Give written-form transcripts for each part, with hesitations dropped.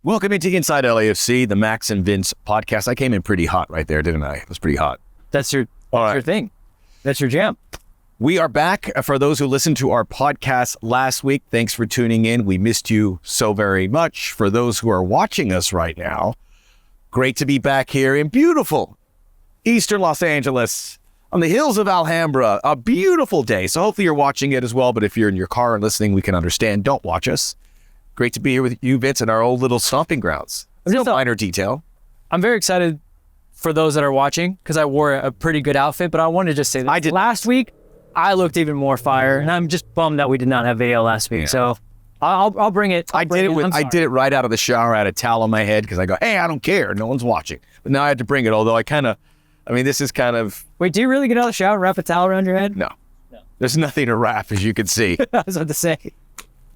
Welcome into Inside LAFC, the Max and Vince podcast. I came in pretty hot right there, didn't I? It was pretty hot. That's your thing. That's your jam. We are back. For those who listened to our podcast last week, thanks for tuning in. We missed you so very much. For those who are watching us right now, great to be back here in beautiful Eastern Los Angeles on the hills of Alhambra. A beautiful day. So hopefully you're watching it as well. But if you're in your car and listening, we can understand. Don't watch us. Great to be here with you, Vince, in our old little stomping grounds. There's no minor detail. I'm very excited for those that are watching because I wore a pretty good outfit, but I wanted to just say that last week, I looked even more fire, and I'm just bummed that we did not have video last week. Yeah. So I'll bring it. I did it right out of the shower. I had a towel on my head because I go, hey, I don't care. No one's watching. But now I had to bring it, although this is kind of... Wait, do you really get out of the shower and wrap a towel around your head? No. There's nothing to wrap, as you can see. I was about to say.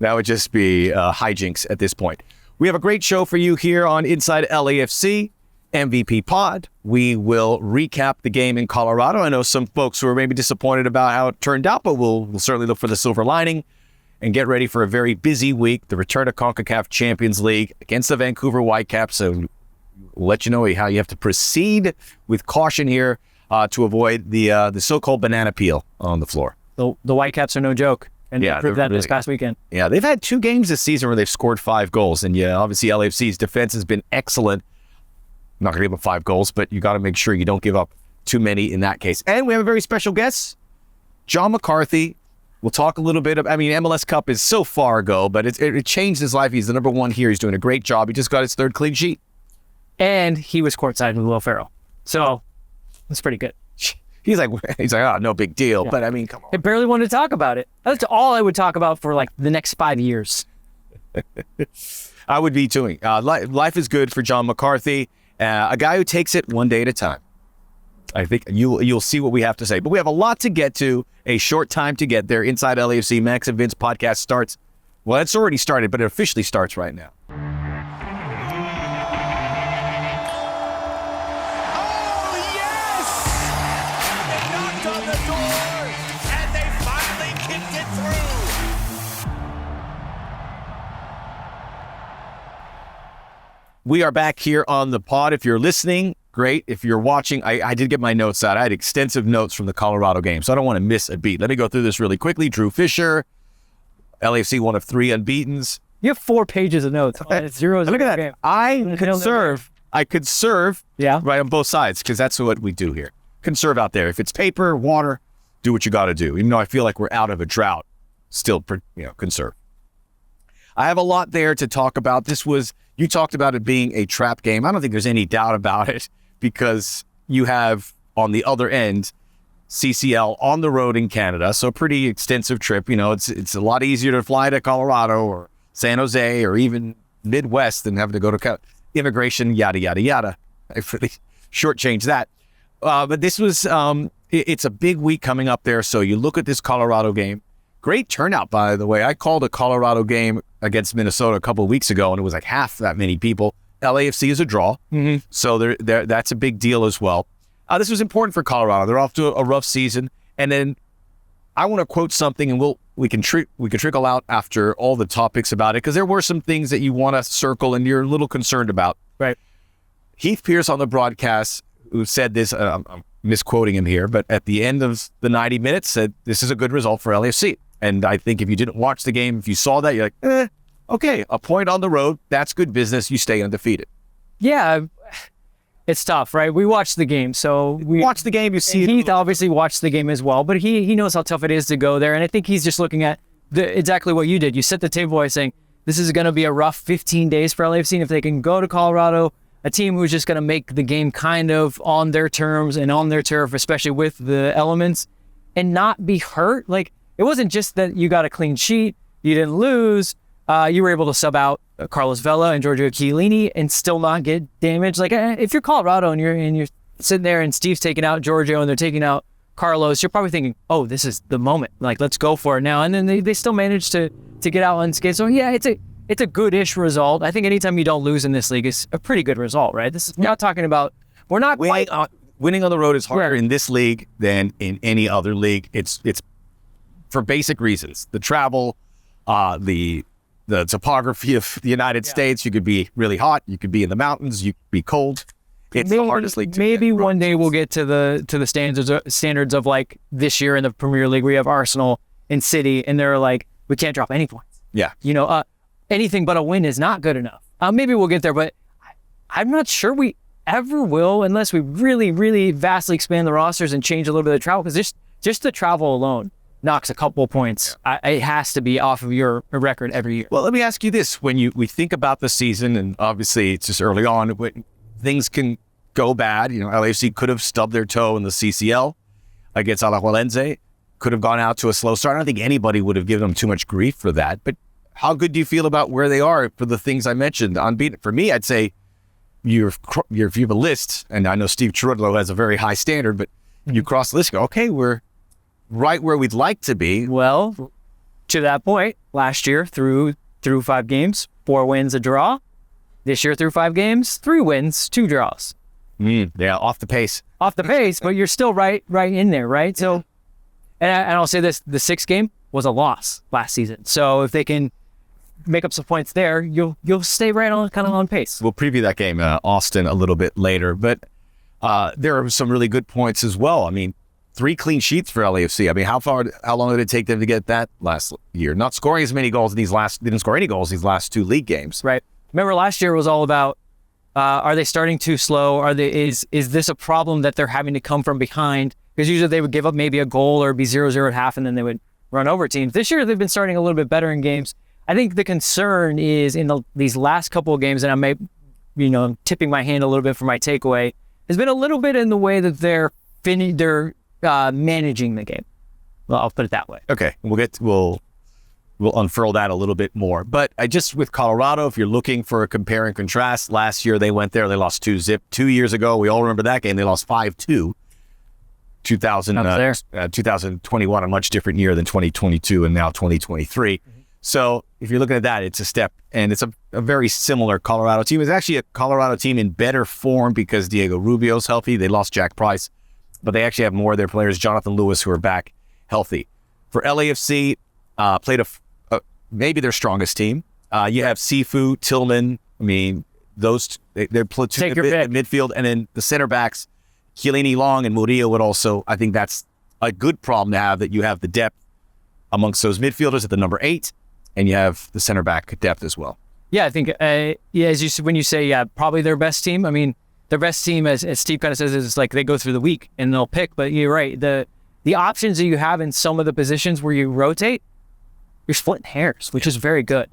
That would just be hijinks at this point. We have a great show for you here on Inside LAFC, MVP Pod. We will recap the game in Colorado. I know some folks who are maybe disappointed about how it turned out, but we'll certainly look for the silver lining and get ready for a very busy week. The return to CONCACAF Champions League against the Vancouver Whitecaps. So we'll let you know how you have to proceed with caution here to avoid the so-called banana peel on the floor. The Whitecaps are no joke. And they proved that this past weekend. Yeah, they've had 2 games this season where they've scored 5 goals. And yeah, obviously LAFC's defense has been excellent. I'm not going to give up 5 goals, but you got to make sure you don't give up too many in that case. And we have a very special guest, John McCarthy. We'll talk a little bit MLS Cup is so far ago, but it changed his life. He's the number 1 here. He's doing a great job. He just got his 3rd clean sheet. And he was courtside with Will Ferrell. So that's pretty good. He's like, oh, no big deal. Yeah. But I mean, come on. I barely wanted to talk about it. That's all I would talk about for like the next 5 years. I would be too. Life is good for John McCarthy, a guy who takes it one day at a time. I think you'll see what we have to say. But we have a lot to get to, a short time to get there. Inside LAFC, Max and Vince podcast starts. Well, it's already started, but it officially starts right now. We are back here on the pod. If you're listening, great. If you're watching, I did get my notes out. I had extensive notes from the Colorado game, so I don't want to miss a beat. Let me go through this really quickly. Drew Fisher, LAFC, 1 of 3 unbeatens. You have 4 pages of notes. It's 0. Look at that. Game. I could serve right on both sides because that's what we do here. Conserve out there. If it's paper, water, do what you got to do. Even though I feel like we're out of a drought, still, conserve. I have a lot there to talk about. You talked about it being a trap game. I don't think there's any doubt about it because you have on the other end CCL on the road in Canada. So a pretty extensive trip. It's a lot easier to fly to Colorado or San Jose or even Midwest than having to go to immigration, yada, yada, yada. I really shortchanged that. But this was, it's a big week coming up there. So you look at this Colorado game. Great turnout, by the way. I called a Colorado game against Minnesota a couple of weeks ago, and it was like half that many people. LAFC is a draw, so that's a big deal as well. This was important for Colorado. They're off to a rough season, and then I want to quote something, and we can trickle out after all the topics about it because there were some things that you want to circle and you're a little concerned about. Right. Heath Pierce on the broadcast, who said this, I'm misquoting him here, but at the end of the 90 minutes said this is a good result for LAFC. And I think if you didn't watch the game, if you saw that, you're like, okay, a point on the road, that's good business. You stay undefeated. Yeah, it's tough, right? We watched the game, so we watch the game. You see, Heath obviously watched the game as well, but he knows how tough it is to go there, and I think he's just looking at exactly what you did. You set the table by saying this is going to be a rough 15 days for LAFC, and if they can go to Colorado, a team who's just going to make the game kind of on their terms and on their turf, especially with the elements, and not be hurt, like. It wasn't just that you got a clean sheet, you didn't lose, you were able to sub out Carlos Vela and Giorgio Chiellini and still not get damaged. Like if you're Colorado and you're sitting there and Steve's taking out Giorgio and they're taking out Carlos, you're probably thinking, oh, this is the moment. Like, let's go for it now. And then they still managed to get out unscathed. So yeah, it's a good-ish result. I think anytime you don't lose in this league is a pretty good result, right? This is not talking about, we're not winning on the road is harder in this league than in any other league. It's for basic reasons. The travel, the the topography of the United States. You could be really hot. You could be in the mountains. You could be cold. It's the hardest league to maybe get. One day we'll get to the standards of like this year in the Premier League where you have Arsenal and City, and they're like, we can't drop any points. Yeah. Anything but a win is not good enough. Maybe we'll get there, but I'm not sure we ever will unless we really, really vastly expand the rosters and change a little bit of travel, because just the travel alone knocks a couple of points. It has to be off of your record every year. Well, let me ask you this. When we think about the season, and obviously it's just early on, but things can go bad. LAFC could have stubbed their toe in the CCL against Alajuelense, could have gone out to a slow start. I don't think anybody would have given them too much grief for that. But how good do you feel about where they are for the things I mentioned? Unbeaten. For me, I'd say if you have a list, and I know Steve Cherudlo has a very high standard, but you cross the list, you go, okay, we're right where we'd like to be. Well, to that point, last year through 5 games, 4 wins, a draw. This year through 5 games, 3 wins, 2 draws. Yeah, off the pace. Off the pace, but you're still right in there, right? So, and I'll say this, the 6th game was a loss last season. So if they can make up some points there, you'll stay right on, kind of on pace. We'll preview that game, Austin, a little bit later, but there are some really good points as well. I mean, 3 clean sheets for LAFC. I mean, how long did it take them to get that last year? Not scoring as many goals didn't score any goals these last 2 league games. Right. Remember last year was all about, are they starting too slow? Is this a problem that they're having to come from behind? Because usually they would give up maybe a goal or be 0-0 at half, and then they would run over teams. This year they've been starting a little bit better in games. I think the concern is in these last couple of games, and I may, tipping my hand a little bit for my takeaway, has been a little bit in the way that they're managing the game. Well, I'll put it that way. Okay, we'll unfurl that a little bit more. But with Colorado, if you're looking for a compare and contrast, last year they went there, they lost 2-0. 2 years ago, we all remember that game, they lost 5-2. 2021, a much different year than 2022 and now 2023. Mm-hmm. So if you're looking at that, it's a step, and it's a very similar Colorado team. It's actually a Colorado team in better form because Diego Rubio's healthy. They lost Jack Price, but they actually have more of their players, Jonathan Lewis, who are back healthy. For LAFC, played maybe their strongest team. You have Sifu, Tillman. I mean, they're platoon midfield, and then the center backs, Chiellini, Long, and Murillo would also. I think that's a good problem to have, that you have the depth amongst those midfielders at the number 8, and you have the center back depth as well. Yeah, I think when you say probably their best team. I mean, their best team, as Steve kind of says, is like they go through the week and they'll pick. But you're right, the options that you have in some of the positions where you rotate, you're splitting hairs, which is very good.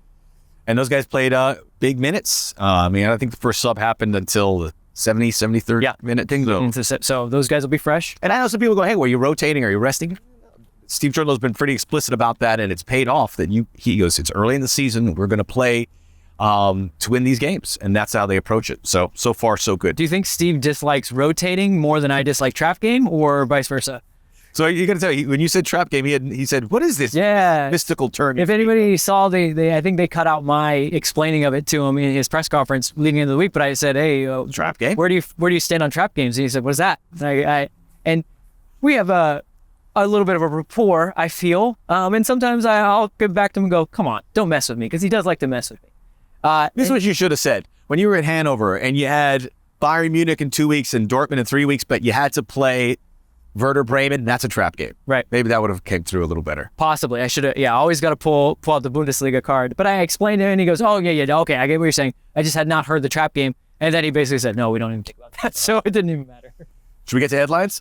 And those guys played big minutes. I think the first sub happened until the 73rd minute thing. So those guys will be fresh. And I know some people go, hey, were you rotating? Are you resting? Steve Cherudlo's been pretty explicit about that, and it's paid off. He goes, it's early in the season. We're going to play to win these games, and that's how they approach it. So far, so good. Do you think Steve dislikes rotating more than I dislike trap game, or vice versa? So you got to tell you, when you said trap game, he said, "What is this mystical term?" If anybody saw I think they cut out my explaining of it to him in his press conference leading into the week. But I said, "Hey, trap game? Where do you stand on trap games?" And he said, "What is that?" And we have a little bit of a rapport, I feel. And sometimes I'll get back to him and go, "Come on, don't mess with me," because he does like to mess with me. This is what you should have said when you were at Hanover and you had Bayern Munich in 2 weeks and Dortmund in 3 weeks, but you had to play Werder Bremen. That's a trap game. Right. Maybe that would have came through a little better. Possibly. I should have, always got to pull out the Bundesliga card. But I explained to him and he goes, oh, yeah, okay, I get what you're saying. I just had not heard the trap game. And then he basically said, no, we don't even think about that. So it didn't even matter. Should we get to headlines?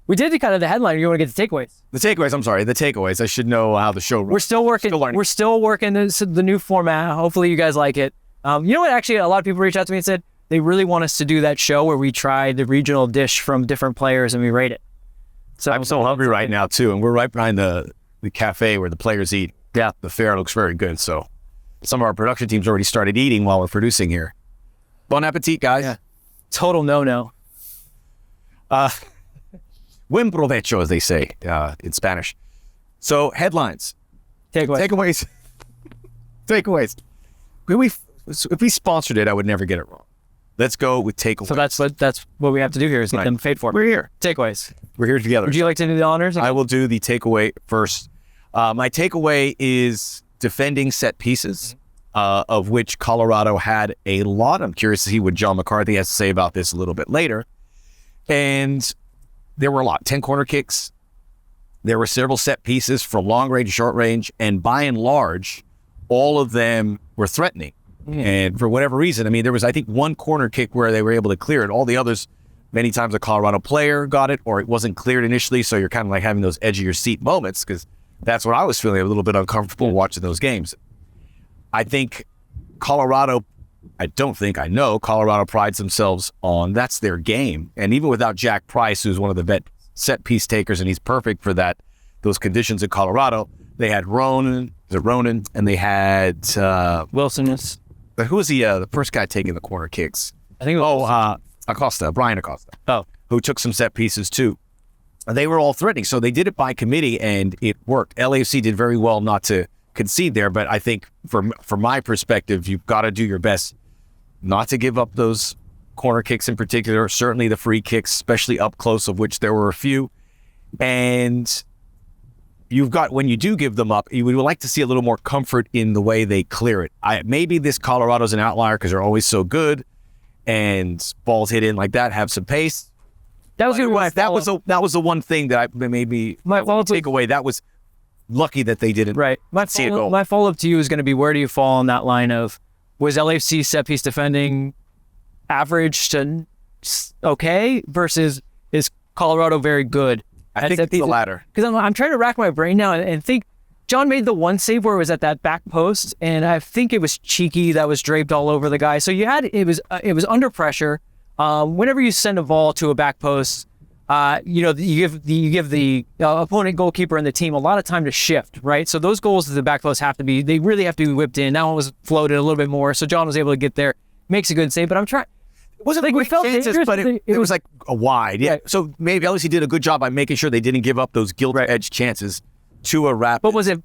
We did kind of the headline. You want to get the takeaways? The takeaways. I should know how the show runs. We're still working. We're still working the new format. Hopefully you guys like it. You know what? Actually, a lot of people reached out to me and said they really want us to do that show where we try the regional dish from different players and we rate it. So I'm so hungry right now too, and we're right behind the cafe where the players eat. Yeah, the fare looks very good. So some of our production teams already started eating while we're producing here. Bon appetit, guys. Yeah. Total no. Buen provecho, as they say in Spanish. So headlines, takeaways. If we sponsored it, I would never get it wrong. Let's go with takeaways. So that's what we have to do here is get them paid for. We're here. Takeaways. We're here together. Would you like to do the honors? I will do the takeaway first. My takeaway is defending set pieces. of which Colorado had a lot. I'm curious to see what John McCarthy has to say about this a little bit later. And there were a lot. 10 corner kicks. There were several set pieces for long range, short range, and by and large, all of them were threatening. And for whatever reason, I mean, there was, I think, one corner kick where they were able to clear it. All the others, many times a Colorado player got it, or it wasn't cleared initially, so you're kind of like having those edge of your seat moments, because that's what I was feeling, a little bit uncomfortable watching those games. I think Colorado, I know Colorado prides themselves on, that's their game. And even without Jack Price, who's one of the vet set piece takers, and he's perfect for that, those conditions in Colorado, they had Ronan, and they had Wilson. Who was the first guy taking the corner kicks? I think it was Brian Acosta. Oh. Who took some set pieces too. They were all threatening. So they did it by committee and it worked. LAFC did very well not to concede there, but I think from my perspective, you've got to do your best not to give up those corner kicks in particular, certainly the free kicks, especially up close, of which there were a few. And you've got, when you do give them up, you would like to see a little more comfort in the way they clear it. Maybe this Colorado's an outlier because they're always so good and balls hit in like that, have some pace. That was the one thing that maybe take away. That was lucky that they didn't. Right. My follow-up to you is going to be, where do you fall on that line of, was LAFC set piece defending average to okay versus is Colorado very good? I think it's the latter. Because I'm trying to rack my brain now and think. John made the one save where it was at that back post, and I think it was Cheeky that was draped all over the guy. So it was under pressure. Whenever you send a ball to a back post, you give the opponent goalkeeper and the team a lot of time to shift, right? So those goals to the back post they really have to be whipped in. That one was floated a little bit more, so John was able to get there, makes a good save. But I'm trying. It wasn't like we felt chances, but it was like a wide. Yeah. Right. So maybe LAFC did a good job by making sure they didn't give up those gilt-edged chances to a rapid. But was it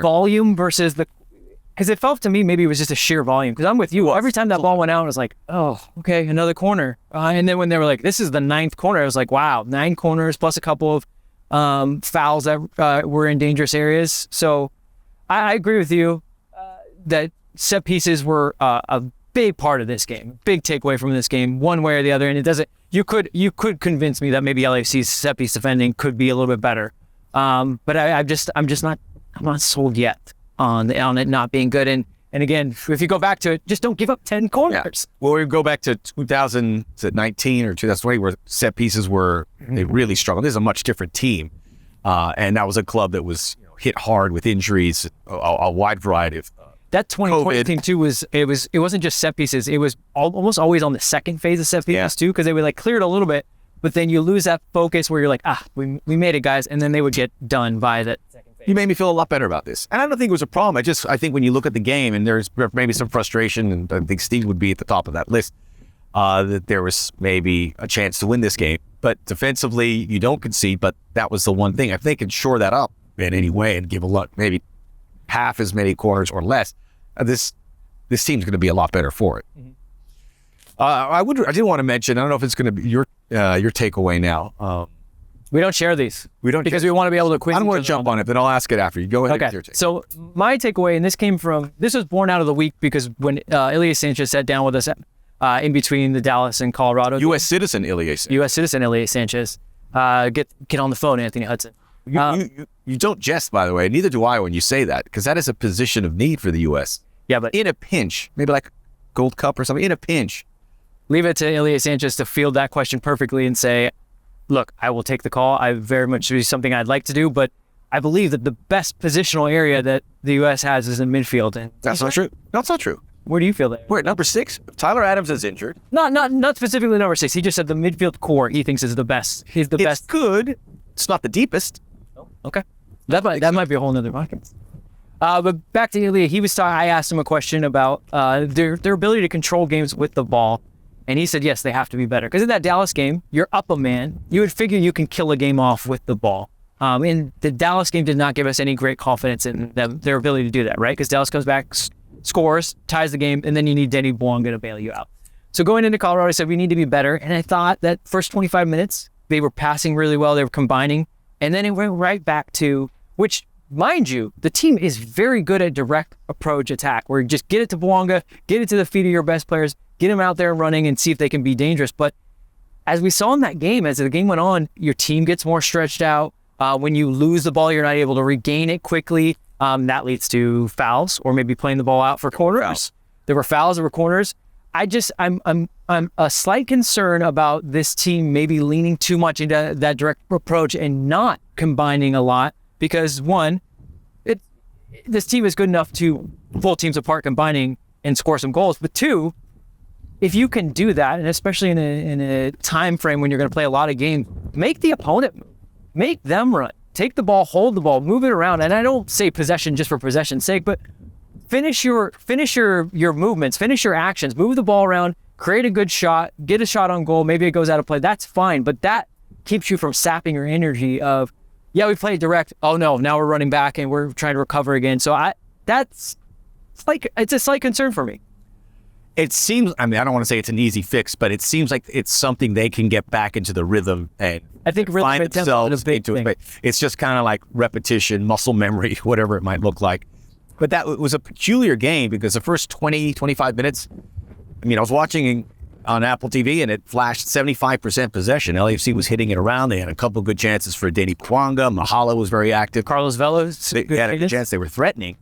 volume versus the? Because it felt to me maybe it was just a sheer volume. Because I'm with you. Every time that ball went out, I was like, oh, okay, another corner. And then when they were like, this is the 9th corner, I was like, wow, 9 corners plus a couple of fouls that were in dangerous areas. So I agree with you that set pieces were a big part of this game, big takeaway from this game, one way or the other. And it doesn't. You could convince me that maybe LAFC's set piece defending could be a little bit better. But I'm not sold yet on it not being good. And again, if you go back to it, just don't give up 10 corners. Yeah. Well, we go back to 2019 or 2020 where set pieces they really struggled. This is a much different team. And that was a club that was hit hard with injuries, a wide variety of that 2020 team too it wasn't just set pieces. It was almost always on the second phase of set pieces too, because they would like clear it a little bit, but then you lose that focus where you're like, we made it, guys, and then they would get done by that second phase. You made me feel a lot better about this, and I don't think it was a problem. I think when you look at the game, and there's maybe some frustration, and I think Steve would be at the top of that list, that there was maybe a chance to win this game, but defensively you don't concede. But that was the one thing. If they could shore that up in any way and give maybe half as many corners or less, this team's going to be a lot better for it. Mm-hmm. I did want to mention, I don't know if it's going to be your takeaway now. We don't share these. We don't, because we want to be able to quiz. I don't want to jump on it, then I'll ask it after you. Go ahead. Okay. So my takeaway, and this was born out of the week, because when Ilyas Sanchez sat down with us in between the Dallas and Colorado. U.S. citizen Ilyas Sanchez. Get on the phone, Anthony Hudson. You don't jest, by the way. Neither do I when you say that, because that is a position of need for the U.S. Yeah, but in a pinch, maybe like Gold Cup or something, in a pinch. Leave it to Ilyas Sanchez to field that question perfectly and say, look, I will take the call. I very much do something I'd like to do, but I believe that the best positional area that the U.S. has is in midfield. And that's not true. That's not true. Where do you feel that? We're at number 6. Tyler Adams is injured. Not specifically number 6. He just said the midfield core he thinks is the best. He's the best. It's good. It's not the deepest. Oh, okay. That might be a whole nother podcast. But back to Ilya, I asked him a question about their ability to control games with the ball, and he said yes, they have to be better. Because in that Dallas game, you're up a man. You would figure you can kill a game off with the ball. And the Dallas game did not give us any great confidence in their ability to do that, right? Because Dallas comes back, scores, ties the game, and then you need Denny Bouanga to bail you out. So going into Colorado, I said we need to be better, and I thought that first 25 minutes, they were passing really well, they were combining, and then it went right back to, which mind you, the team is very good at direct approach attack, where you just get it to Bouanga, get it to the feet of your best players, get them out there running and see if they can be dangerous. But as we saw in that game, as the game went on, your team gets more stretched out. When you lose the ball, you're not able to regain it quickly. That leads to fouls or maybe playing the ball out for corners. There were fouls, there were corners. I'm a slight concern about this team maybe leaning too much into that direct approach and not combining a lot, because one, this team is good enough to pull teams apart combining and score some goals. But two, if you can do that, and especially in a time frame when you're going to play a lot of games, make the opponent move, make them run, take the ball, hold the ball, move it around. And I don't say possession just for possession's sake, but finish your movements, finish your actions, move the ball around, create a good shot, get a shot on goal. Maybe it goes out of play. That's fine, but that keeps you from sapping your energy of, yeah, we played direct. Oh no, now we're running back and we're trying to recover again. So it's a slight concern for me. It seems, I don't want to say it's an easy fix, but it seems like it's something they can get back into the rhythm and I think find themselves into it. It's just kind of like repetition, muscle memory, whatever it might look like. But that was a peculiar game because the first 20, 25 minutes, I was watching on Apple TV and it flashed 75% possession. LAFC was hitting it around. They had a couple good chances for Denny Bouanga. Mahala was very active. Carlos Vela. They had a good chance. They were threatening.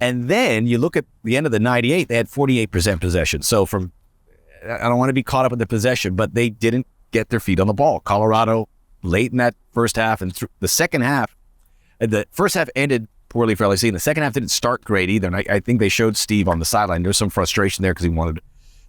And then you look at the end of the 98, they had 48% possession. So I don't want to be caught up in the possession, but they didn't get their feet on the ball. Colorado, late in that first half and the second half, the first half ended poorly for LAFC, and the second half didn't start great either. And I think they showed Steve on the sideline. There's some frustration there because he wanted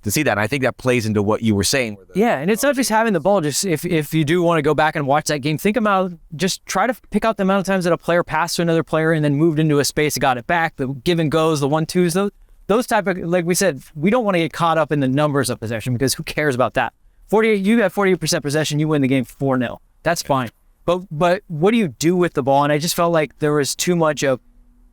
to see that. And I think that plays into what you were saying. Yeah, and it's not just having the ball. Just if you do want to go back and watch that game, think about, just try to pick out the amount of times that a player passed to another player and then moved into a space and got it back, the give and goes, the 1-2s, those type of, like we said, we don't want to get caught up in the numbers of possession because who cares about that? You have 48% possession, you win the game 4-0. That's fine. But what do you do with the ball? And I just felt like there was too much of,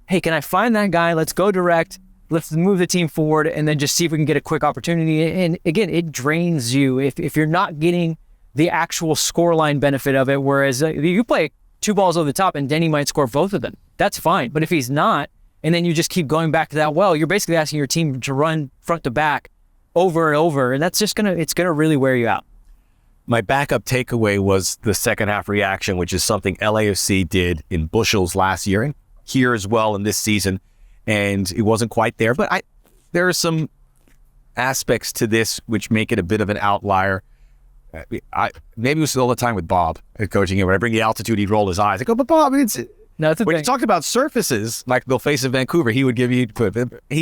hey, can I find that guy? Let's go direct. Let's move the team forward and then just see if we can get a quick opportunity. And again, it drains you if you're not getting the actual scoreline benefit of it. Whereas you play two balls over the top and Denny might score both of them. That's fine. But if he's not, and then you just keep going back to that well, you're basically asking your team to run front to back over and over. And that's just it's gonna really wear you out. My backup takeaway was the second half reaction, which is something LAFC did in bushels last year and here as well in this season. And it wasn't quite there, but there are some aspects to this which make it a bit of an outlier. Maybe it was all the time with Bob coaching him. When I bring the altitude, he'd roll his eyes. I go, but Bob, when you talked about surfaces, like they'll face in Vancouver, he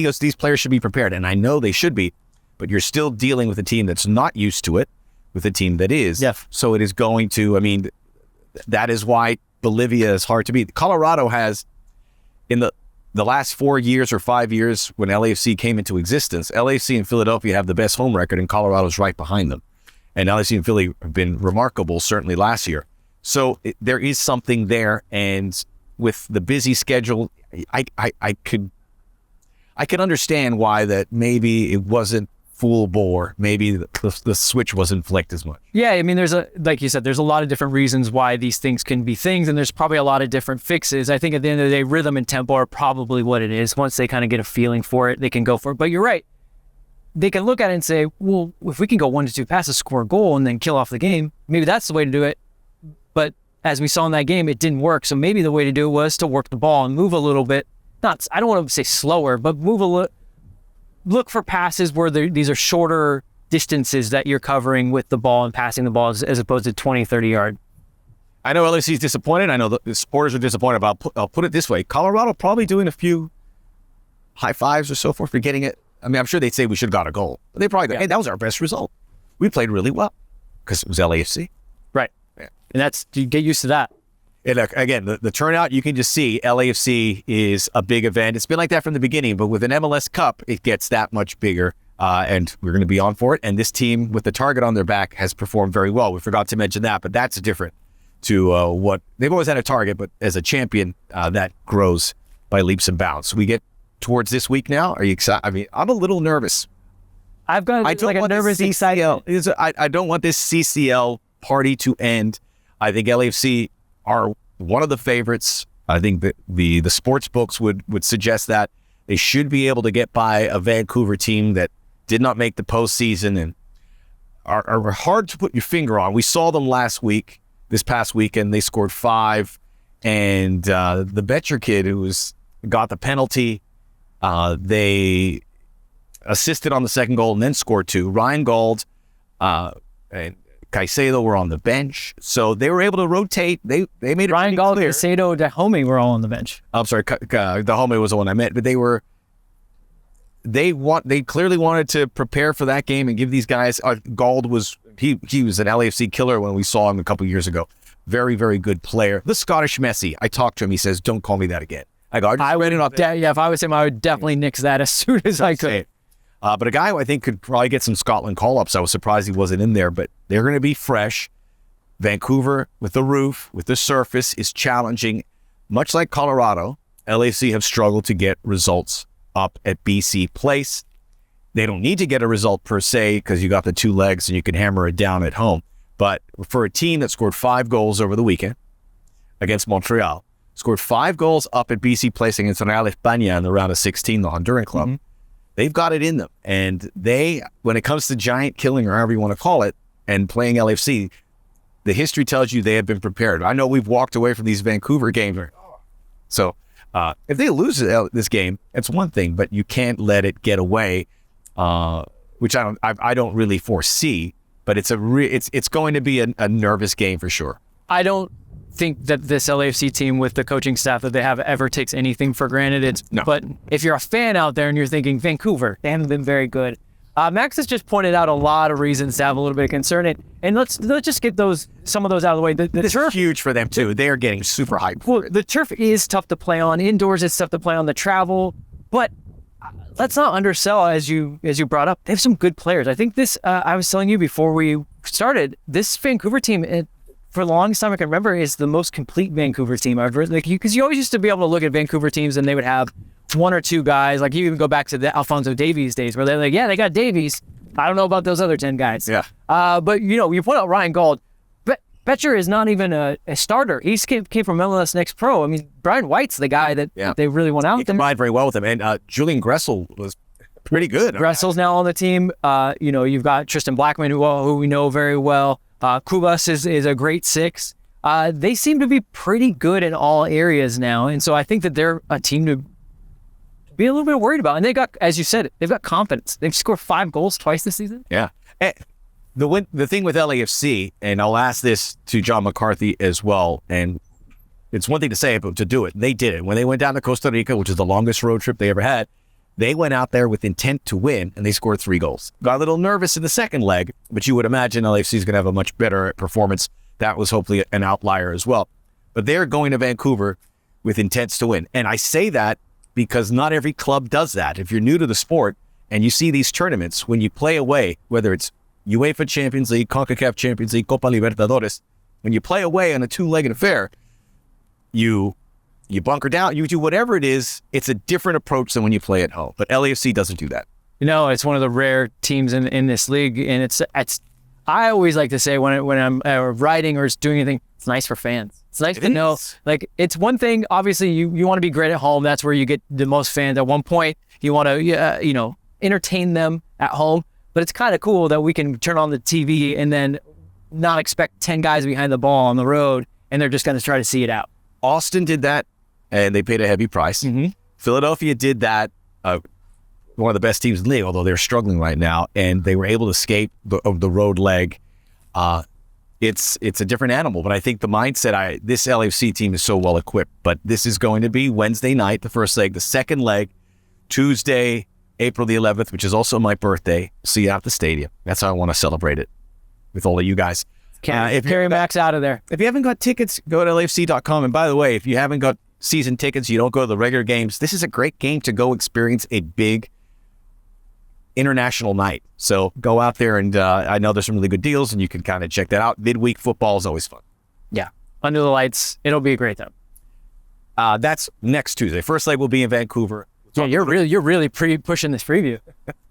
goes, these players should be prepared. And I know they should be, but you're still dealing with a team that's not used to it, with a team that is. Yes. So it is going to, that is why Bolivia is hard to beat. Colorado has, in the last 4 years or 5 years when LAFC came into existence, LAFC and Philadelphia have the best home record and Colorado's right behind them. And LAFC and Philly have been remarkable, certainly last year. So there is something there. And with the busy schedule, I could understand why that maybe it wasn't full bore. Maybe the switch wasn't flicked as much. Yeah, like you said, there's a lot of different reasons why these things can be things, and there's probably a lot of different fixes. I think at the end of the day, rhythm and tempo are probably what it is. Once they kind of get a feeling for it, they can go for it. But you're right. They can look at it and say, well, if we can go 1 to 2 passes, score a goal, and then kill off the game, maybe that's the way to do it. But as we saw in that game, it didn't work. So maybe the way to do it was to work the ball and move a little bit. I don't want to say slower, but move a little. Look for passes where these are shorter distances that you're covering with the ball and passing the ball as opposed to 20, 30 yard. I know LAFC is disappointed. I know the supporters are disappointed, but I'll put it this way. Colorado probably doing a few high fives or so forth for getting it. I'm sure they'd say we should have got a goal. But they probably go, hey, that was our best result. We played really well because it was LAFC. Right. Yeah. And you get used to that. And again, the turnout, you can just see LAFC is a big event. It's been like that from the beginning, but with an MLS Cup, it gets that much bigger, and we're going to be on for it. And this team, with the target on their back, has performed very well. We forgot to mention that, but that's different to what they've always had a target, but as a champion, that grows by leaps and bounds. So we get towards this week now. Are you excited? I'm a little nervous. I've got a nervous excitement. I don't want this CCL party to end. I think LAFC are one of the favorites. I think that the sports books would suggest that they should be able to get by a Vancouver team that did not make the postseason and are hard to put your finger on. We saw them this past weekend. They scored 5, and the Betcher kid who got the penalty, they assisted on the second goal and then scored 2. Ryan Gauld and Caicedo were on the bench, so they were able to rotate. They made it Ryan Gauld, clear. Caicedo, Dahomey were all on the bench. I'm sorry, Dahomey was the one I meant, but they clearly wanted to prepare for that game and give these guys. Gauld was he was an LAFC killer when we saw him a couple years ago. Very, very good player. The Scottish Messi. I talked to him. He says, "Don't call me that again." I go, I read it off. If I was him, I would definitely nix that as soon as I could. But a guy who I think could probably get some Scotland call-ups. I was surprised he wasn't in there, but they're going to be fresh. Vancouver, with the roof, with the surface, is challenging. Much like Colorado, LAFC have struggled to get results up at BC Place. They don't need to get a result per se because you got the 2 legs and you can hammer it down at home. But for a team that scored 5 goals over the weekend against Montreal, scored 5 goals up at BC Place against Real España in the round of 16, the Honduran club, they've got it in them. And when it comes to giant killing, or however you want to call it, and playing LAFC, the history tells you they have been prepared. I know we've walked away from these Vancouver games. So if they lose this game, it's one thing, but you can't let it get away, which I don't really foresee. But it's going to be a nervous game for sure. I don't think that this LAFC team with the coaching staff that they have ever takes anything for granted. No. But if you're a fan out there and you're thinking Vancouver, they haven't been very good. Max has just pointed out a lot of reasons to have a little bit of concern. And let's just get some of those out of the way. The turf is huge for them too. They're getting super hyped. Well, the turf is tough to play on. Indoors, it's tough to play on. The travel, but let's not undersell, as you brought up. They have some good players. I think this. I was telling you before we started. This Vancouver team, for the longest time I can remember, is the most complete Vancouver team I've ever. Because you always used to be able to look at Vancouver teams and they would have 1 or 2 guys. Like you even go back to the Alphonso Davies days where they're like, yeah, they got Davies. I don't know about those other 10 guys. Yeah. But you point out Ryan Gauld. Betcher is not even a starter. He came from MLS Next Pro. I mean, Brian White's the guy that they really went out. He combined very well with him. And Julian Gressel was pretty good. Gressel's now on the team. You've got Tristan Blackman, who we know very well. Kubas is a great 6. They seem to be pretty good in all areas now. And so I think that they're a team to be a little bit worried about. And they got, as you said, they've got confidence. They've scored 5 goals twice this season. Yeah. The thing with LAFC, and I'll ask this to John McCarthy as well, and it's one thing to say, but to do it, they did it. When they went down to Costa Rica, which is the longest road trip they ever had, they went out there with intent to win, and they scored 3 goals. Got a little nervous in the second leg, but you would imagine LAFC is going to have a much better performance. That was hopefully an outlier as well. But they're going to Vancouver with intents to win. And I say that because not every club does that. If you're new to the sport and you see these tournaments, when you play away, whether it's UEFA Champions League, CONCACAF Champions League, Copa Libertadores, when you play away on a 2-legged affair, you bunker down, you do whatever it is, it's a different approach than when you play at home. But LAFC doesn't do that. It's one of the rare teams in this league, and it's I always like to say when I'm writing or doing anything, it's nice for fans. It's nice to know, like, it's one thing, obviously, you want to be great at home. That's where you get the most fans. At one point, you want to, entertain them at home. But it's kind of cool that we can turn on the TV and then not expect 10 guys behind the ball on the road, and they're just going to try to see it out. Austin did that, and they paid a heavy price. Mm-hmm. Philadelphia did that, one of the best teams in the league, although they're struggling right now, and they were able to escape the road leg. It's a different animal, but I think the mindset, this LAFC team is so well equipped, but this is going to be Wednesday night, the first leg. The second leg, Tuesday, April the 11th, which is also my birthday. See you at the stadium. That's how I want to celebrate it with all of you guys. Carry Max out of there. If you haven't got tickets, go to LAFC.com. And by the way, if you haven't got season tickets, you don't go to the regular games, this is a great game to go experience a big international night. So go out there, and I know there's some really good deals, and you can kind of check that out. Midweek football is always fun. Yeah. Under the lights. It'll be a great time. That's next Tuesday. First leg will be in Vancouver. Yeah, you're really pushing this preview.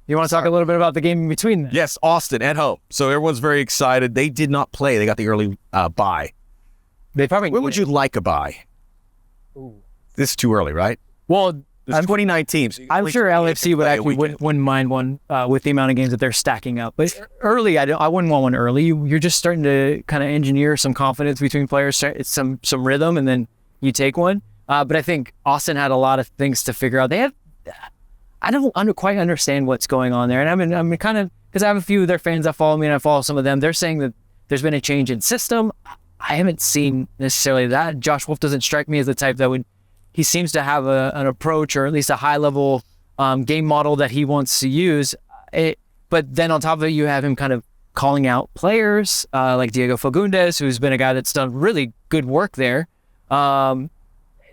You want to talk a little bit about the game in between then? Yes, Austin at home. So everyone's very excited. They did not play. They got the early bye. They probably. When would you like a bye? This is too early, right? Well, there's 29 teams. I'm sure LAFC would actually wouldn't mind one with the amount of games that they're stacking up. But early, I wouldn't want one early. You're just starting to kind of engineer some confidence between players, some rhythm, and then you take one. But I think Austin had a lot of things to figure out. I don't quite understand what's going on there. And I'm kind of, because I have a few of their fans that follow me and I follow some of them. They're saying that there's been a change in system. I haven't seen necessarily that. Josh Wolf doesn't strike me as the type that would, he seems to have an approach or at least a high level game model that he wants to use. But then on top of it, you have him kind of calling out players like Diego Fagundes, who's been a guy that's done really good work there.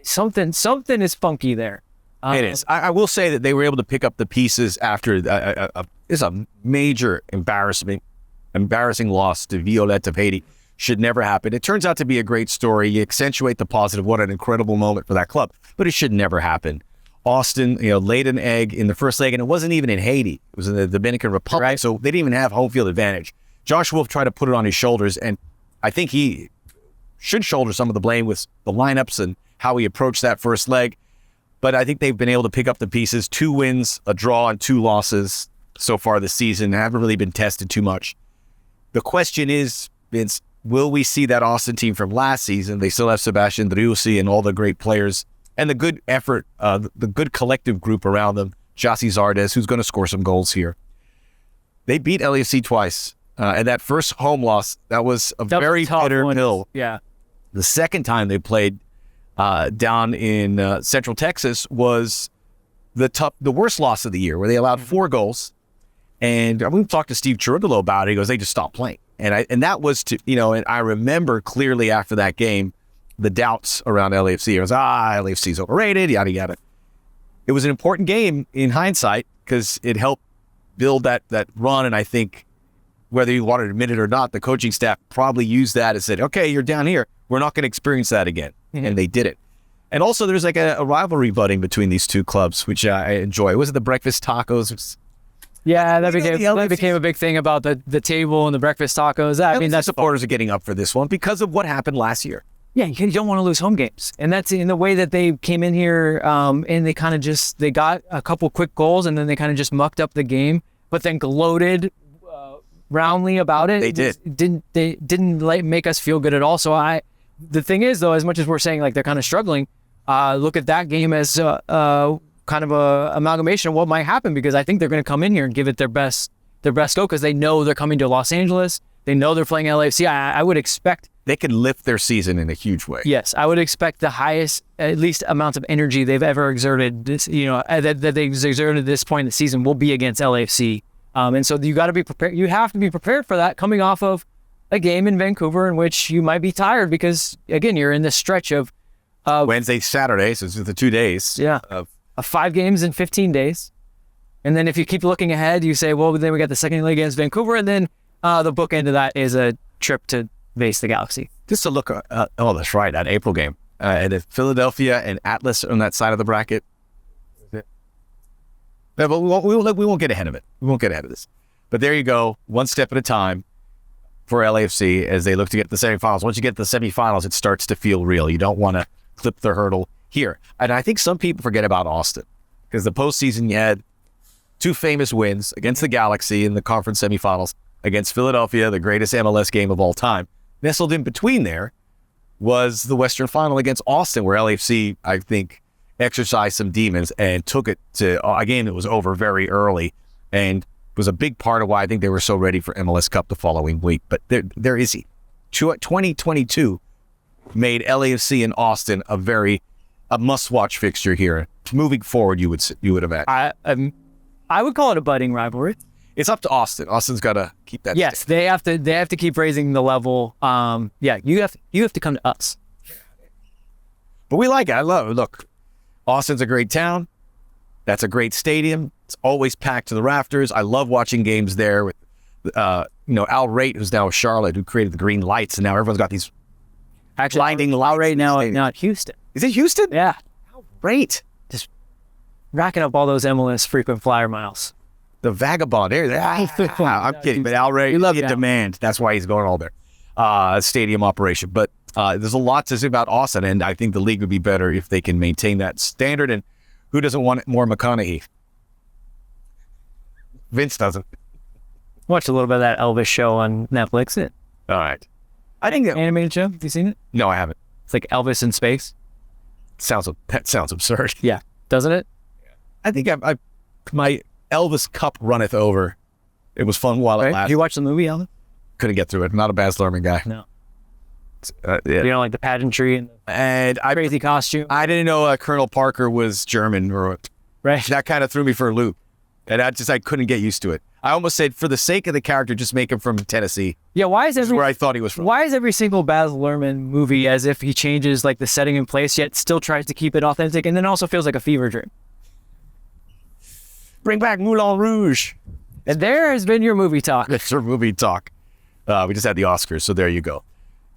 Something is funky there. It is. I will say that they were able to pick up the pieces after it's a major embarrassing loss to Violette of Haiti. Should never happen. It turns out to be a great story. You accentuate the positive. What an incredible moment for that club. But it should never happen. Austin, laid an egg in the first leg, and it wasn't even in Haiti. It was in the Dominican Republic, right. So they didn't even have home field advantage. Josh Wolf tried to put it on his shoulders, and I think he should shoulder some of the blame with the lineups and how he approached that first leg. But I think they've been able to pick up the pieces. 2 wins, a draw, and 2 losses so far this season. Haven't really been tested too much. The question is, Vince, will we see that Austin team from last season? They still have Sebastian Driussi and all the great players and the good effort, the good collective group around them. Jassi Zardes, who's going to score some goals here. They beat LAFC twice. And that first home loss, that was a very bitter pill. Yeah. The second time they played down in Central Texas was the worst loss of the year, where they allowed 4 goals. And we talked to Steve Cherundolo about it. He goes, they just stopped playing. And that was and I remember clearly after that game, the doubts around LAFC. It was, LAFC's overrated, yada, yada. It was an important game in hindsight because it helped build that run. And I think whether you want to admit it or not, the coaching staff probably used that and said, okay, you're down here. We're not going to experience that again. Mm-hmm. And they did it. And also there's like a rivalry budding between these two clubs, which I enjoy. Was it the breakfast tacos? Yeah, that became a big thing about the table and the breakfast tacos. I mean, the supporters are getting up for this one because of what happened last year. Yeah, you don't want to lose home games. And that's in the way that they came in here and they kind of they got a couple quick goals and then they kind of just mucked up the game, but then gloated roundly about it. They did. They didn't make us feel good at all. So the thing is, though, as much as we're saying like they're kind of struggling, look at that game as kind of a amalgamation of what might happen, because I think they're going to come in here and give it their best go because they know they're coming to Los Angeles. They know they're playing LAFC. I would expect they could lift their season in a huge way. Yes, I would expect the highest, at least amounts of energy they've ever exerted. That they've exerted at this point in the season will be against LAFC. And so you got to be prepared. You have to be prepared for that coming off of a game in Vancouver in which you might be tired because again you're in this stretch of Wednesday, Saturday, so it's the 2 days. Yeah. Of 5 games in 15 days. And then if you keep looking ahead, you say, well, then we got the second leg against Vancouver, and then the bookend of that is a trip to face the Galaxy. Just to look, that's right, that April game. And if Philadelphia and Atlas on that side of the bracket. Yeah, but we won't get ahead of it. We won't get ahead of this. But there you go, one step at a time for LAFC as they look to get to the semifinals. Once you get to the semifinals, it starts to feel real. You don't want to clip the hurdle here. And I think some people forget about Austin because the postseason you had 2 famous wins against the Galaxy in the conference semifinals, against Philadelphia, the greatest MLS game of all time. Nestled in between there was the Western Final against Austin, where LAFC, I think, exercised some demons and took it to a game that was over very early and was a big part of why I think they were so ready for MLS Cup the following week. But there is 2022 made LAFC in Austin a must-watch fixture here. Moving forward, you would imagine. I would call it a budding rivalry. It's up to Austin. Austin's got to keep that. Yes, they have to keep raising the level. You have to come to us. But we like it. I love it. Look, Austin's a great town. That's a great stadium. It's always packed to the rafters. I love watching games there with, Al Raitt, who's now with Charlotte, who created the green lights, and now everyone's got these blinding lights. Al Raitt now at Houston. Is it Houston? Yeah. Oh, great. Just racking up all those MLS frequent flyer miles. The vagabond. I'm kidding, but Al Raitt, in demand. That's why he's going all there. Stadium operation. But There's a lot to say about Austin, and I think the league would be better if they can maintain that standard. And who doesn't want more McConaughey? Vince doesn't. Watched a little bit of that Elvis show on Netflix. All right. I think that animated show. Have you seen it? No, I haven't. It's like Elvis in space. That sounds absurd. Yeah, doesn't it? I think my Elvis cup runneth over. It was fun while it lasted. You watch the movie, Elvis? Couldn't get through it. I'm not a Baz Luhrmann guy. No. Yeah. You don't like the pageantry and the crazy costume? I didn't know Colonel Parker was German, or right. That kind of threw me for a loop. And I couldn't get used to it. I almost said, for the sake of the character, just make him from Tennessee. Yeah, where I thought he was from. Why is every single Baz Luhrmann movie as if he changes like the setting in place, yet still tries to keep it authentic, and then also feels like a fever dream? Bring back Moulin Rouge. And there has been your movie talk. That's our movie talk. We just had the Oscars, so there you go.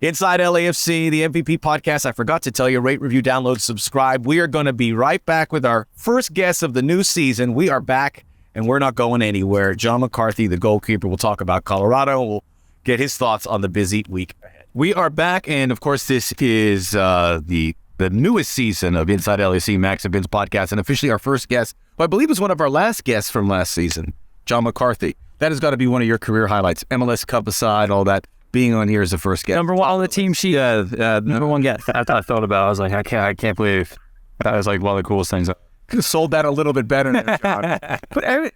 Inside LAFC, the MVP podcast. I forgot to tell you, rate, review, download, subscribe. We are going to be right back with our first guest of the new season. We are back, and we're not going anywhere. John McCarthy, the goalkeeper, will talk about Colorado. We'll get his thoughts on the busy week ahead. We are back, and of course, this is the newest season of Inside LAFC, Max and Vince podcast, and officially our first guest, who I believe was one of our last guests from last season, John McCarthy. That has got to be one of your career highlights. MLS Cup aside, all that. Being on here as the first guest. Number one on the team sheet. Number one guest. I thought about it. I was like, I can't believe that was like one of the coolest things. Could have sold that a little bit better than John. But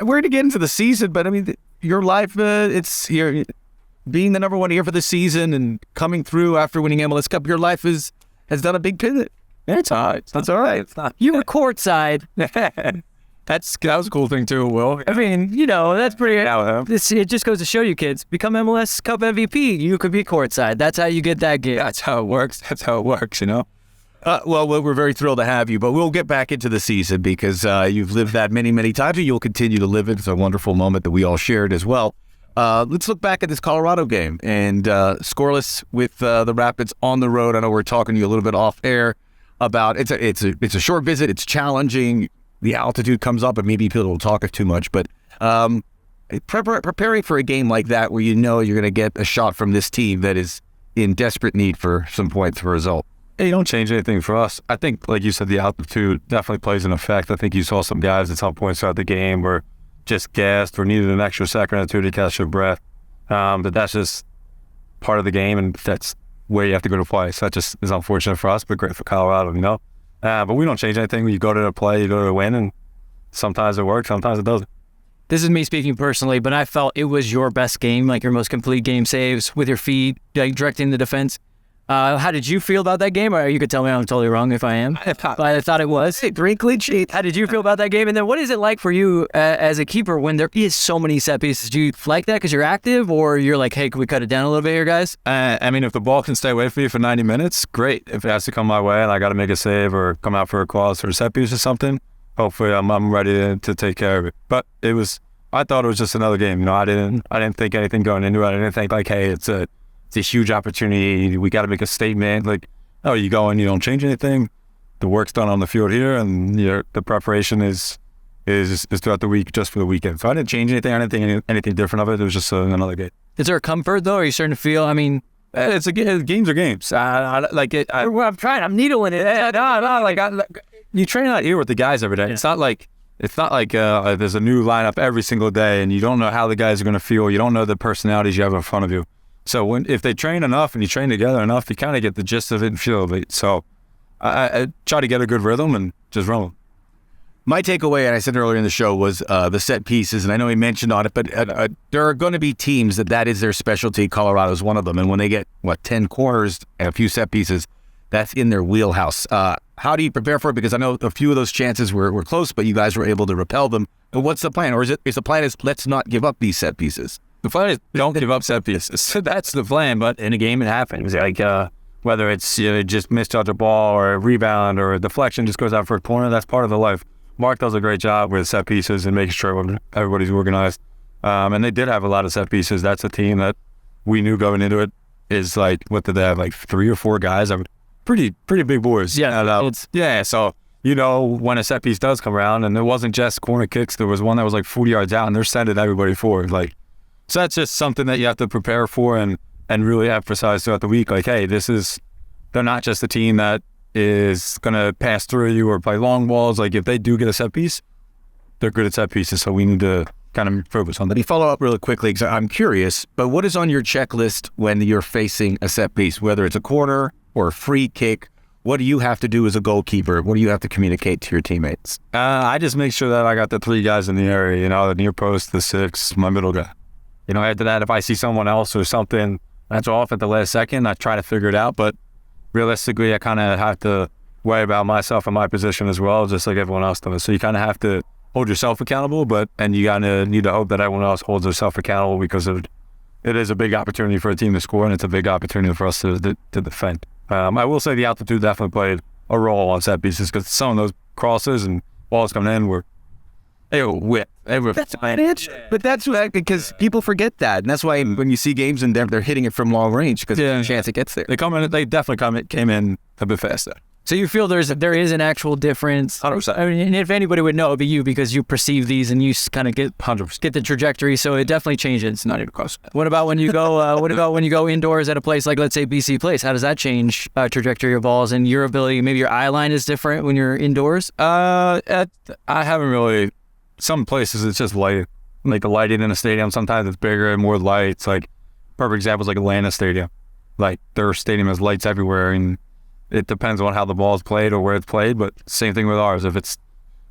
we're to get into the season, but I mean, your life, you're being the number one here for the season and coming through after winning MLS Cup, your life has done a big pivot. It's all right. That's all right. It's not. You were courtside. That was a cool thing too, Will. I mean, that's pretty. It just goes to show you, kids, become MLS Cup MVP. You could be courtside. That's how you get that gig. That's how it works. Well, we're very thrilled to have you, but we'll get back into the season because you've lived that many, many times, and you'll continue to live it. It's a wonderful moment that we all shared as well. Let's look back at this Colorado game and scoreless with the Rapids on the road. I know we're talking to you a little bit off air about it's a short visit. It's challenging. The altitude comes up, and maybe people will talk too much. But preparing for a game like that, where you're going to get a shot from this team that is in desperate need for some points for a result. It don't change anything for us. I think, like you said, the altitude definitely plays an effect. I think you saw some guys at some points throughout the game were just gassed or needed an extra second or two to catch their breath. But that's just part of the game, and that's where you have to go to play. So that just is unfortunate for us, but great for Colorado, But we don't change anything. You go to the play, you go to the win, and sometimes it works, sometimes it doesn't. This is me speaking personally, but I felt it was your best game, like your most complete game saves with your feet, like directing the defense. How did you feel about that game? Or you could tell me I'm totally wrong if I am. I thought it was. Great clean sheet. How did you feel about that game? And then what is it like for you as a keeper when there is so many set pieces? Do you like that because you're active, or you're like, hey, can we cut it down a little bit here, guys? I mean, if the ball can stay away from you for 90 minutes, great. If it has to come my way and I got to make a save or come out for a cross or a set piece or something, hopefully I'm ready to take care of it. But I thought it was just another game. I didn't think anything going into it. I didn't think like, hey, it's a huge opportunity. We got to make a statement. Like, oh, you go and you don't change anything. The work's done on the field here, and the preparation is throughout the week, just for the weekend. So I didn't change anything. I didn't think anything different of it. It was just another game. Is there a comfort though? Are you starting to feel? I mean, games are games. I'm trying. I'm needling it. You train out here with the guys every day. Yeah. It's not like there's a new lineup every single day, and you don't know how the guys are going to feel. You don't know the personalities you have in front of you. So if they train enough and you train together enough, you kind of get the gist of it and feel of it. So I try to get a good rhythm and just run. My takeaway, and I said earlier in the show, was the set pieces. And I know he mentioned on it, but there are going to be teams that is their specialty. Colorado is one of them. And when they get, 10 corners and a few set pieces, that's in their wheelhouse. How do you prepare for it? Because I know a few of those chances were close, but you guys were able to repel them. And what's the plan? Or is the plan let's not give up these set pieces? The plan is don't give up set pieces. That's the plan, but in a game it happens. Like whether it's just misjudge a ball or a rebound or a deflection just goes out for a corner, that's part of the life. Mark does a great job with set pieces and making sure everybody's organized. And they did have a lot of set pieces. That's a team that we knew going into it is like, what did they have, like 3 or 4 guys? Pretty big boys. Yeah. So when a set piece does come around, and it wasn't just corner kicks, there was one that was like 40 yards out, and they're sending everybody forward. So that's just something that you have to prepare for, and and really emphasize throughout the week, like, hey, they're not just a team that is going to pass through you or play long balls. Like, if they do get a set piece, they're good at set pieces, so we need to kind of focus on that. Let me follow up really quickly because I'm curious, but what is on your checklist when you're facing a set piece, whether it's a corner or a free kick? What do you have to do as a goalkeeper? What do you have to communicate to your teammates? I just make sure that I got the 3 guys in the area, you know, the near post, the 6, my middle guy. You know, after that, if I see someone else or something that's off at the last second, I try to figure it out. But realistically, I kind of have to worry about myself and my position as well, just like everyone else does. So you kind of have to hold yourself accountable, and you gotta need to hope that everyone else holds themselves accountable, because it is a big opportunity for a team to score, and it's a big opportunity for us to defend. I will say the altitude definitely played a role on set pieces, because some of those crosses and balls coming in they were whipped. That's but that's why, because people forget that, and that's why when you see games in Denver, they're hitting it from long range because there's a chance it gets there. They definitely came in a bit faster. So you feel there is an actual difference? 100%. I mean, and if anybody would know, it'd be you, because you perceive these and you kind of get 100%. Get the trajectory. So it definitely changes. It's not even close. What about when you go? What about when you go indoors at a place like, let's say, BC Place? How does that change trajectory of balls and your ability? Maybe your eye line is different when you're indoors. I haven't really. Some places it's just light, like the lighting in a stadium. Sometimes it's bigger and more lights. Like perfect example is like Atlanta Stadium. Like their stadium has lights everywhere, and it depends on how the ball is played or where it's played, but same thing with ours. If it's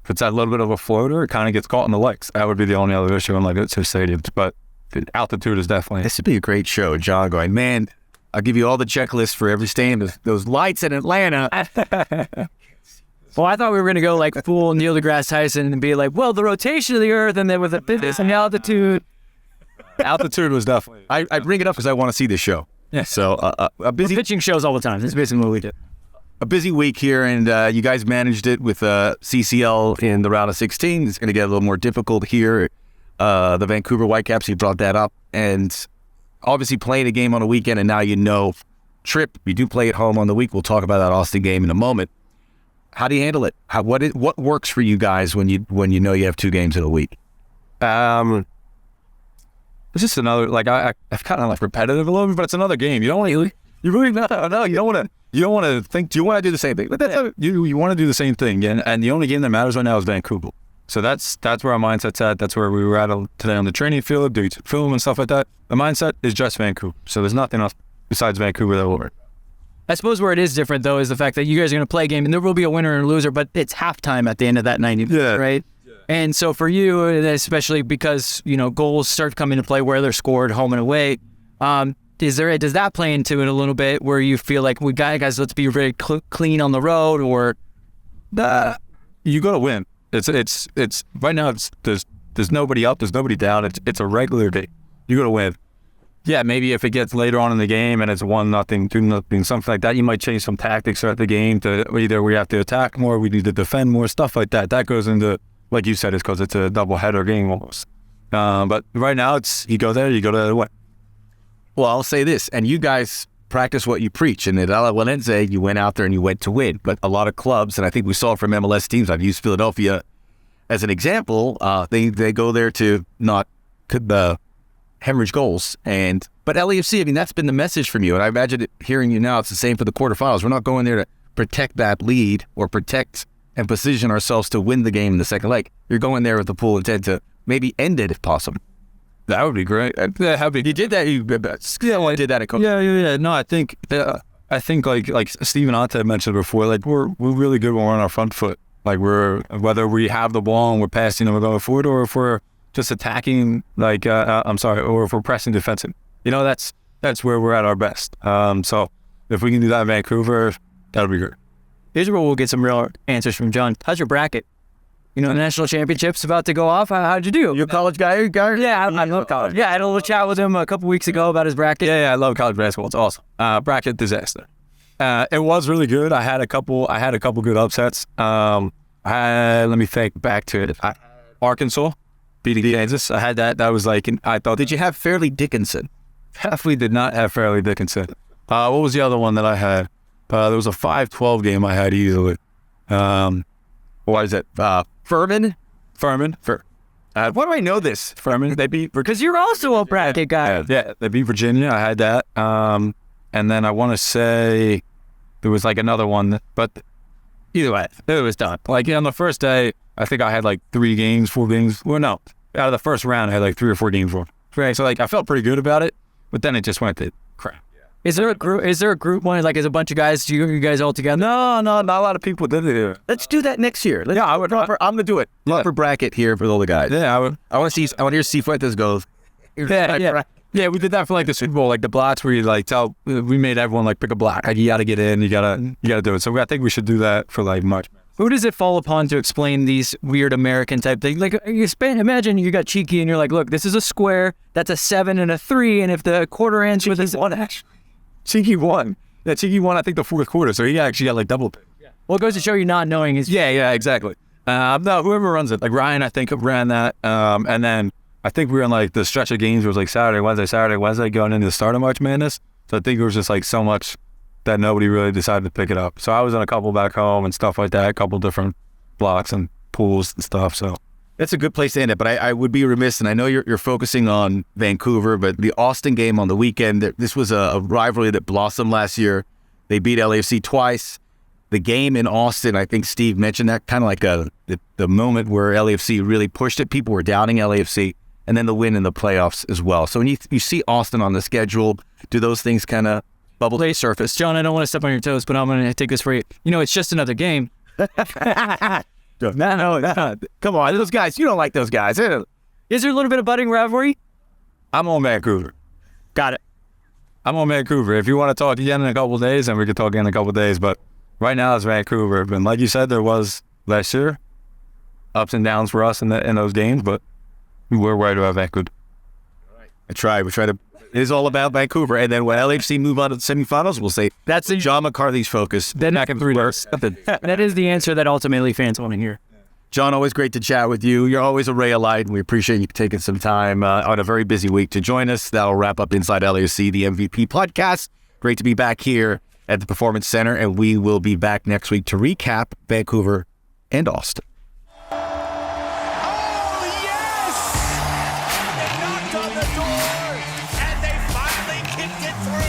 that little bit of a floater, it kind of gets caught in the lights. That would be the only other issue on like those stadiums. But the altitude is definitely. This would be a great show, John going, man, I'll give you all the checklists for every stadium. Those lights in Atlanta. Well, I thought we were going to go like full Neil deGrasse Tyson and be like, well, the rotation of the Earth, and then with this and the altitude. Altitude was definitely. I bring it up because I want to see this show. Yeah. So a busy We're pitching shows all the time. This is basically what we did. A busy week here, and you guys managed it with CCL in the round of 16. It's going to get a little more difficult here. The Vancouver Whitecaps, you brought that up, and obviously playing a game on a weekend, and now you know, trip, you do play at home on the week. We'll talk about that Austin game in a moment. How do you handle it? What works for you guys when you know you have 2 games in a week? It's just another, like, I've kind of like repetitive a little bit, but it's another game. You don't want to, you really no, you don't want to think, do you want to do the same thing? But that's you want to do the same thing, and the only game that matters right now is Vancouver. So that's where our mindset's at. That's where we were at today on the training field, doing film and stuff like that. The mindset is just Vancouver. So there's nothing else besides Vancouver that will work. I suppose where it is different, though, is the fact that you guys are going to play a game, and there will be a winner and a loser, but it's halftime at the end of that 90 minutes, right? Yeah. And so for you, especially because, you know, goals start coming into play where they're scored home and away, does that play into it a little bit where you feel like, guys, let's be very clean on the road, or? You got to win. It's right now, there's nobody up, there's nobody down. It's a regular day. You got to win. Yeah, maybe if it gets later on in the game and it's 1-0, 2-0, something like that, you might change some tactics throughout the game to either we have to attack more, we need to defend more, stuff like that. That goes into, like you said, it's because it's a double-header game almost. But right now, it's you go there, you go to what? Well, I'll say this, and you guys practice what you preach. And at Alajuelense, you went out there and you went to win. But a lot of clubs, and I think we saw it from MLS teams, I've used Philadelphia as an example, they go there to not hemorrhage goals. But LAFC, I mean, that's been the message from you. And I imagine hearing you now, it's the same for the quarterfinals. We're not going there to protect that lead or protect and position ourselves to win the game in the second leg. You're going there with the full intent to maybe end it if possible. That would be great. You did that. You did that at Coach. Yeah. No, I think like Steven Ante mentioned before, like we're really good when we're on our front foot. Like whether we have the ball and we're passing and we're going forward, or if we're just attacking, or if we're pressing defensive. You know, that's where we're at our best. So if we can do that in Vancouver, that'll be good. Here's where we'll get some real answers from John. How's your bracket? You know, the national championship's about to go off. How'd you do? You a college guy? Yeah, I love college. Yeah, I had a little chat with him a couple weeks ago about his bracket. Yeah, I love college basketball. It's awesome. Bracket disaster. It was really good. I had a couple good upsets. Let me think back to it. Arkansas beating Kansas. I had that. That was like, I thought. Did you have Fairleigh Dickinson? Definitely did not have Fairleigh Dickinson. What was the other one that I had? There was a 5-12 game I had easily. What is it? Furman. Why do I know this? Furman, they beat Because you're also a bracket guy. Yeah, they beat Virginia. I had that. And then I want to say there was like another one, but either way, it was done. Like on the first day, I think I had like 4 games. Well, no, out of the first round, I had like 3 or 4 games for. Right. So like I felt pretty good about it, but then it just went to crap. Is there a group one? Like, is a bunch of guys? You guys all together? No, not a lot of people did it. Let's do that next year. Yeah, I would. I'm gonna do it. For bracket here for all the guys. Yeah, I would. I want to hear Cifuentes goes. Yeah, we did that for like the Super Bowl, like the blocks where you like we made everyone like pick a block. Like you got to get in, you gotta do it. So I think we should do that for like March. Who does it fall upon to explain these weird American type things? Like, imagine you got cheeky and you're like, look, this is a square, that's a 7 and a 3, and if the quarter ends with a 1, actually. Cheeky won. Yeah, Cheeky won, I think, the 4th quarter, so he actually got like double pay. Yeah. Well, it goes to show you not knowing is. Yeah, exactly. No, whoever runs it, like Ryan, I think ran that, and then I think we were in like the stretch of games. It was like Saturday, Wednesday, going into the start of March Madness. So I think it was just like so much that nobody really decided to pick it up. So I was in a couple back home and stuff like that, a couple different blocks and pools and stuff. So that's a good place to end it. But I would be remiss, and I know you're focusing on Vancouver, but the Austin game on the weekend, this was a rivalry that blossomed last year. They beat LAFC twice. The game in Austin, I think Steve mentioned that, kind of like the moment where LAFC really pushed it. People were doubting LAFC, and then the win in the playoffs as well. So when you see Austin on the schedule, do those things kind of bubble to the surface? John, I don't want to step on your toes, but I'm going to take this for you. You know, it's just another game. No. Come on, those guys. You don't like those guys. Is there a little bit of budding rivalry? I'm on Vancouver. Got it. I'm on Vancouver. If you want to talk again in a couple of days, then we can talk again in a couple of days. But right now it's Vancouver. And like you said, there was last year ups and downs for us in those games, but we're worried about Vancouver. We try to. It is all about Vancouver, and then when LAFC move on to the semifinals, we'll say that's John McCarthy's focus. Then back in 3 days. That is the answer that ultimately fans want to hear. John, always great to chat with you. You're always a ray of light, and we appreciate you taking some time on a very busy week to join us. That'll wrap up Inside LAFC, the MVP podcast. Great to be back here at the Performance Center, and we will be back next week to recap Vancouver and Austin. They knocked on the door, and they finally kicked it through.